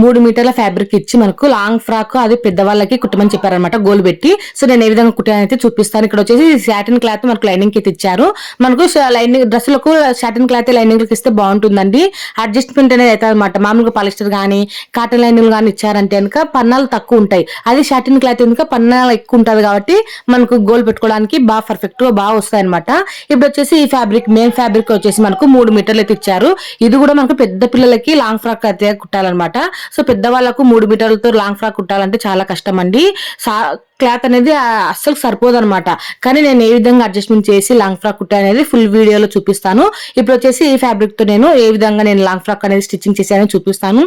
3 మీటర్ల ఫ్యాబ్రిక్ ఇచ్చి మనకు లాంగ్ ఫ్రాక్ అది పెద్దవాళ్ళకి కుట్టమని చెప్పారనమాట గోల్ పెట్టి. సో నేను ఏ విధంగా కుట్టానైతే చూపిస్తాను. ఇక్కడ వచ్చేసి సాటిన్ క్లాత్ మనకు లైనింగ్ కి ఇచ్చారు. మనకు లైనింగ్ డ్రెస్సులకు సాటిన్ క్లాత్ లైనింగ్ ఇస్తే బాగుంటుందండి. అడ్జస్ట్మెంట్ అనేది అవుతుంది అనమాట. మామూలుగా పాలిస్టర్ కానీ కాటన్ లైనింగ్ కానీ ఇచ్చారంటే కనుక పన్నాలు తక్కువ ఉంటాయి. అది సాటిన్ క్లాత్ కనుక పన్నాలు ఎక్కువ ఉంటుంది కాబట్టి మనకు గోల్ పెట్టుకోవడానికి బాగా పర్ఫెక్ట్ గా బాగా వస్తాయి అనమాట. ఇప్పుడు వచ్చేసి ఈ ఫ్యాబ్రిక్ మెయిన్ ఫ్యాబ్రిక్ వచ్చేసి మనకు 3 మీటర్లు అయితే ఇచ్చారు. ఇది కూడా మనకు పెద్ద పిల్లలకి లాంగ్ ఫ్రాక్ అయితే కుట్టాలన్నమాట. సో పెద్దవాళ్ళకు 3 మీటర్లతో లాంగ్ ఫ్రాక్ కుట్టాలంటే చాలా కష్టం అండి. క్లాత్ అనేది అస్సలు సరిపోదు అనమాట. కానీ నేను ఏ విధంగా అడ్జస్ట్మెంట్ చేసి లాంగ్ ఫ్రాక్ కుట్టా అనేది ఫుల్ వీడియోలో చూపిస్తాను. ఇప్పుడు వచ్చేసి ఈ ఫ్యాబ్రిక్ తో నేను ఏ విధంగా నేను లాంగ్ ఫ్రాక్ అనేది స్టిచ్చింగ్ చేశానని చూపిస్తాను.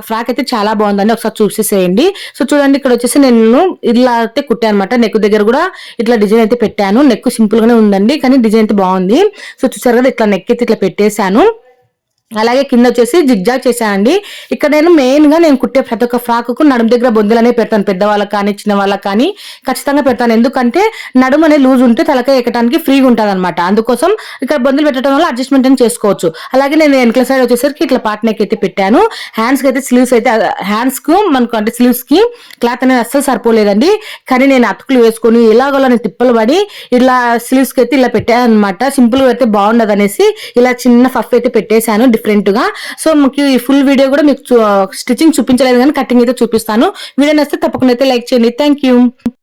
ఫ్రాక్ అయితే చాలా బాగుందండి, ఒకసారి చూసేసేయండి. సో చూడండి, ఇక్కడ వచ్చేసి నేను ఇలా అయితే కుట్టాను అనమాట. నెక్ దగ్గర కూడా ఇట్లా డిజైన్ అయితే పెట్టాను. నెక్ సింపుల్ గానే ఉందండి, కానీ డిజైన్ అయితే బాగుంది. సో చూసారు కదా, ఇట్లా నెక్ అయితే ఇట్లా పెట్టేశాను. అలాగే కింద వచ్చేసి జిగ్జాగ్ చేశానండి. ఇక్కడ నేను మెయిన్ గా నేను కుట్టే ప్రతి ఒక్క ఫ్రాక్ కు నడుము దగ్గర బొందులు అనేవి పెడతాను. పెద్దవాళ్ళకి కానీ చిన్న వాళ్ళకి కానీ ఖచ్చితంగా పెడతాను. ఎందుకంటే నడుము అనేది లూజ్ ఉంటే తలకాయ ఎక్కడానికి ఫ్రీగా ఉంటుంది అనమాట. అందుకోసం ఇక్కడ బొందులు పెట్టడం వల్ల అడ్జస్ట్మెంట్ అని చేసుకోవచ్చు. అలాగే నేను వెనకల సైడ్ వచ్చేసరికి ఇట్లా పార్ట్ నెక్ అయితే పెట్టాను. హ్యాండ్స్ కి అయితే స్లీవ్స్ అయితే హ్యాండ్స్ కు మనకు అంటే స్లీవ్స్ కి క్లాత్ అనేది అస్సలు సరిపోలేదండి. కానీ నేను అతుకులు వేసుకొని ఇలాగోలా నేను తిప్పలు పడి ఇలా స్లీవ్స్ కి అయితే ఇలా పెట్టాను అనమాట. సింపుల్ గా అయితే బాగుండదు అనేసి ఇలా చిన్న ఫఫ్ అయితే పెట్టేశాను డిఫరెంట్ గా. సో మీకు ఈ ఫుల్ వీడియో కూడా మీకు స్టిచ్చింగ్ చూపించలేదు కానీ కటింగ్ అయితే చూపిస్తాను. వీడియో నచ్చితే తప్పకుండా అయితే లైక్ చేయండి. Thank you.